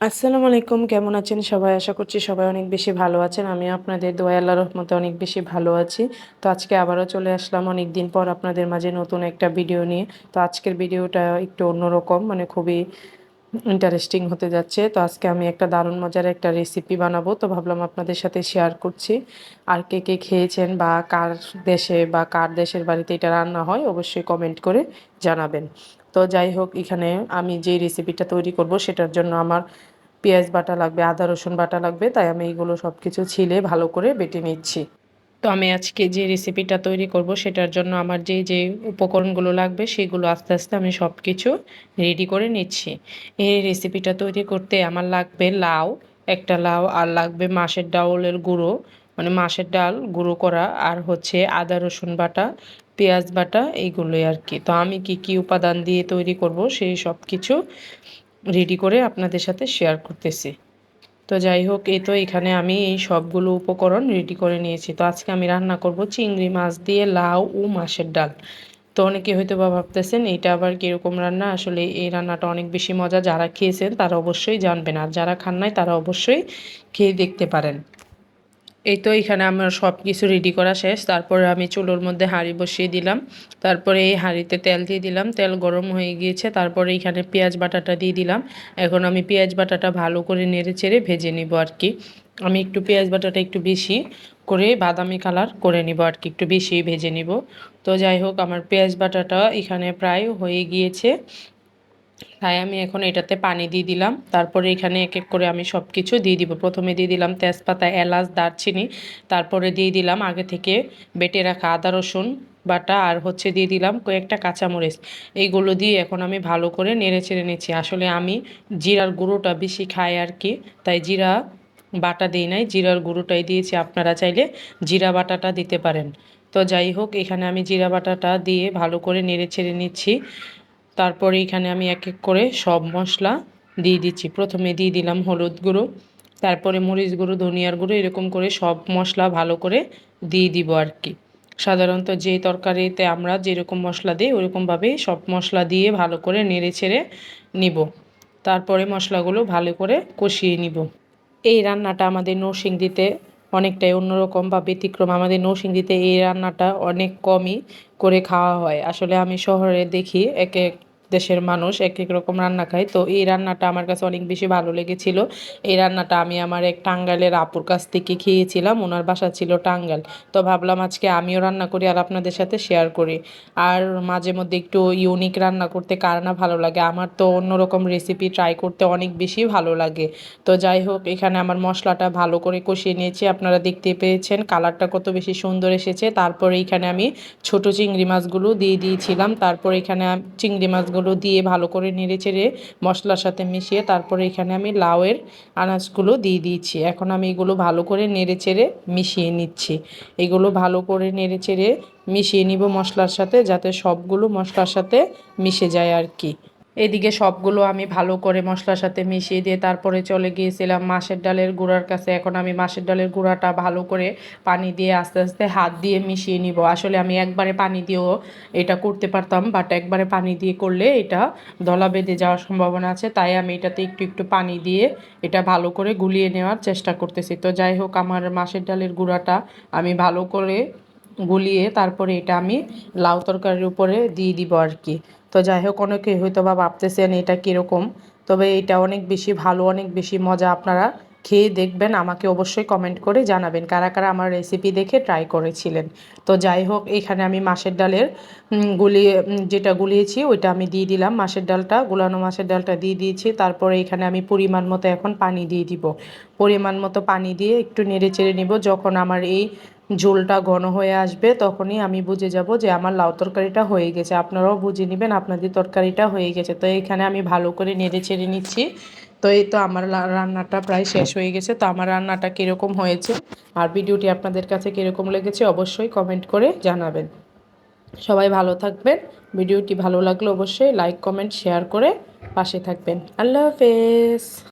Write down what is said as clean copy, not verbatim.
আসসালামু আলাইকুম, কেমন আছেন সবাই? আশা করছি সবাই অনেক বেশি ভালো আছেন। আমি আপনাদের দোয়ায় আল্লাহর রহমতে অনেক বেশি ভালো আছি। তো আজকে আবারও চলে আসলাম অনেক দিন পর আপনাদের মাঝে নতুন একটা ভিডিও নিয়ে। তো আজকের ভিডিওটা একটু অন্যরকম, মানে খুবই ইন্টারেস্টিং হতে যাচ্ছে। তো আজকে আমি একটা দারুণ মজার একটা রেসিপি বানাবো, তো ভাবলাম আপনাদের সাথে শেয়ার করছি। আর কে কে খেয়েছেন বা কার দেশে বা কার দেশের বাড়িতে এটা রান্না হয় অবশ্যই কমেন্ট করে জানাবেন। তো যাই হোক, এখানে আমি যে রেসিপিটা তৈরি করব সেটার জন্য আমার পেঁয়াজ বাটা লাগবে, আদা রসুন বাটা লাগবে, তাই আমি এইগুলো সব কিছু ছিলে ভালো করে বেটে নিচ্ছি। তো আমি আজকে যে রেসিপিটা তৈরি করব সেটার জন্য আমার যে যে উপকরণগুলো লাগবে সেগুলো আস্তে আস্তে আমি সব কিছু রেডি করে নিচ্ছি। এই রেসিপিটা তৈরি করতে আমার লাগবে লাউ, একটা লাউ, আর লাগবে মাছের ডাউলের গুঁড়ো, মানে মাছের ডাল গুঁড়ো করা, আর হচ্ছে আদা রসুন বাটা, পেঁয়াজ বাটা, এইগুলোই আর কি। তো আমি কি কি উপাদান দিয়ে তৈরি করব সেই সব কিছু রেডি করে আপনাদের সাথে শেয়ার করতেছি। তো যাই হোক, এই তো এখানে আমি এই সবগুলো উপকরণ রেডি করে নিয়েছি। তো আজকে আমি রান্না করব চিংড়ি মাছ দিয়ে লাউ ও মাছের ডাল। তো অনেকে হয়তো বা ভাবতেছেন এটা আবার কীরকম রান্না। আসলে এই রান্নাটা অনেক বেশি মজা, যারা খেয়েছেন তারা অবশ্যই জানবেন, আর যারা খান নাই তারা অবশ্যই খেয়ে দেখতে পারেন। এই তো এখানে আমার সব কিছু রেডি করা শেষ। তারপরে আমি চুলোর মধ্যে হাঁড়ি বসিয়ে দিলাম। তারপরে এই হাঁড়িতে তেল দিয়ে দিলাম, তেল গরম হয়ে গিয়েছে। তারপরে এখানে পেঁয়াজ বাটাটা দিয়ে দিলাম। এখন আমি পেঁয়াজ বাটাটা ভালো করে নেড়ে চেড়ে ভেজে নিব আর কি। আমি একটু পেঁয়াজ বাটাটা একটু বেশি করে বাদামি কালার করে নিব আর কি, একটু বেশি ভেজে নিব। তো যাই হোক, আমার পেঁয়াজ বাটাটা এখানে প্রায় হয়ে গিয়েছে, তাই আমি এখন এটাতে পানি দিয়ে দিলাম। তারপরে এখানে এক এক করে আমি সব কিছু দিয়ে দিব। প্রথমে দিয়ে দিলাম তেজপাতা, এলাচ, দারচিনি। তারপরে দিয়ে দিলাম আগে থেকে বেটে রাখা আদা রসুন বাটা, আর হচ্ছে দিয়ে দিলাম কয়েকটা কাঁচামরিচ। এইগুলো দিয়ে এখন আমি ভালো করে নেড়ে চেড়ে নিচ্ছি। আসলে আমি জিরার গুঁড়োটা বেশি খাই আর কি, তাই জিরা বাটা দিই নাই, জিরার গুঁড়োটাই দিয়েছি। আপনারা চাইলে জিরা বাটাটা দিতে পারেন। তো যাই হোক, এখানে আমি জিরা বাটাটা দিয়ে ভালো করে নেড়ে ছেড়ে নিচ্ছি। তারপরে এখানে আমি এক এক করে সব মশলা দিয়ে দিচ্ছি। প্রথমে দিয়ে দিলাম হলুদ গুঁড়ো, তারপরে মরিচ গুঁড়ো, ধনিয়ার গুঁড়ো, এরকম করে সব মশলা ভালো করে দিয়ে দিব আর কি। সাধারণত যে তরকারিতে আমরা যেরকম মশলা দিই ওরকমভাবেই সব মশলা দিয়ে ভালো করে নেড়ে ছেড়ে নিব। তারপরে মশলাগুলো ভালো করে কষিয়ে নিব। এই রান্নাটা আমাদের নরসিংদীতে অনেকটাই অন্যরকম বা ব্যতিক্রম। আমাদের নরসিংদীতে এই রান্নাটা অনেক কমই করে খাওয়া হয়। আসলে আমি শহরে দেখি এক এক দেশের মানুষ এক এক রকম রান্না খায়, তো এই রান্নাটা আমার কাছে অনেক বেশি ভালো লেগেছিল। এই রান্নাটা আমি আমার এক টাঙ্গাইলের আপুর কাছ থেকে খেয়েছিলাম, ওনার বাসা ছিল টাঙ্গাইল। তো ভাবলাম আজকে আমিও রান্না করি আর আপনাদের সাথে শেয়ার করি। আর মাঝে মধ্যে একটু ইউনিক রান্না করতে কার না ভালো লাগে, আমার তো অন্যরকম রেসিপি ট্রাই করতে অনেক বেশি ভালো লাগে। তো যাই হোক, এখানে আমার মশলাটা ভালো করে কষিয়ে নিয়েছি। আপনারা দেখতে পেয়েছেন কালারটা কত বেশি সুন্দর এসেছে। তারপরে এখানে আমি ছোট চিংড়ি মাছগুলো দিয়ে দিয়েছিলাম। তারপরে এখানে চিংড়ি মাছগুলো দিয়ে ভালো করে নেড়েচেড়ে মশলার সাথে মিশিয়ে তারপরে এখানে আমি লাউয়ের আনাজগুলো দিয়ে দিয়েছি। এখন আমি এগুলো ভালো করে নেড়েচেড়ে মিশিয়ে নিচ্ছি। এগুলো ভালো করে নেড়েচেড়ে মিশিয়ে নিব মশলার সাথে, যাতে সবগুলো মশলার সাথে মিশে যায় আর কি। এদিকে সবগুলো আমি ভালো করে মশলার সাথে মিশিয়ে দিয়ে তারপরে চলে গিয়েছিলাম মাছের ডালের গুঁড়ার কাছে। এখন আমি মাছের ডালের গুঁড়াটা ভালো করে পানি দিয়ে আস্তে আস্তে হাত দিয়ে মিশিয়ে নিব। আসলে আমি একবারে পানি দিয়েও এটা করতে পারতাম, বাট একবারে পানি দিয়ে করলে এটা দলা বেঁধে যাওয়ার সম্ভাবনা আছে, তাই আমি এটাতে একটু একটু পানি দিয়ে এটা ভালো করে গুলিয়ে নেওয়ার চেষ্টা করতেছি। তো যাই হোক, আমার মাছের ডালের গুঁড়াটা আমি ভালো করে গুলিয়ে তারপরে এটা আমি লাউ তরকারির উপরে দিয়ে দিব আর কি। তো যাই হোক, অনেকে হয়তো বা ভাবতেছেন এটা কীরকম, তবে এটা অনেক বেশি ভালো, অনেক বেশি মজা। আপনারা খেয়ে দেখবেন, আমাকে অবশ্যই কমেন্ট করে জানাবেন কারা কারা আমার রেসিপি দেখে ট্রাই করেছিলেন। তো যাই হোক, এখানে আমি মাছের ডালের গুলিয়ে যেটা গুলিয়েছি ওইটা আমি দিয়ে দিলাম। মাছের ডালটা, গুলানো মাছের ডালটা দিয়ে দিয়েছি। তারপরে এখানে আমি পরিমাণ মতো এখন পানি দিয়ে দিব। পরিমাণ মতো পানি দিয়ে একটু নেড়ে চেড়ে নিব। যখন আমার এই ঝোলটা ঘন হয়ে আসবে তখনই আমি বুঝে যাব যে আমার লাউ তরকারিটা হয়ে গেছে। আপনারাও বুঝে নেবেন আপনাদের তরকারিটা হয়ে গেছে। তো এখানে আমি ভালো করে নেড়ে ছেড়ে নিচ্ছি। তো এই তো আমার রান্নাটা প্রায় শেষ হয়ে গেছে। তো আমার রান্নাটা কীরকম হয়েছে আর ভিডিওটি আপনাদের কাছে কীরকম লেগেছে অবশ্যই কমেন্ট করে জানাবেন। সবাই ভালো থাকবেন। ভিডিওটি ভালো লাগলে অবশ্যই লাইক কমেন্ট শেয়ার করে পাশে থাকবেন। আল্লাহ হাফেজ।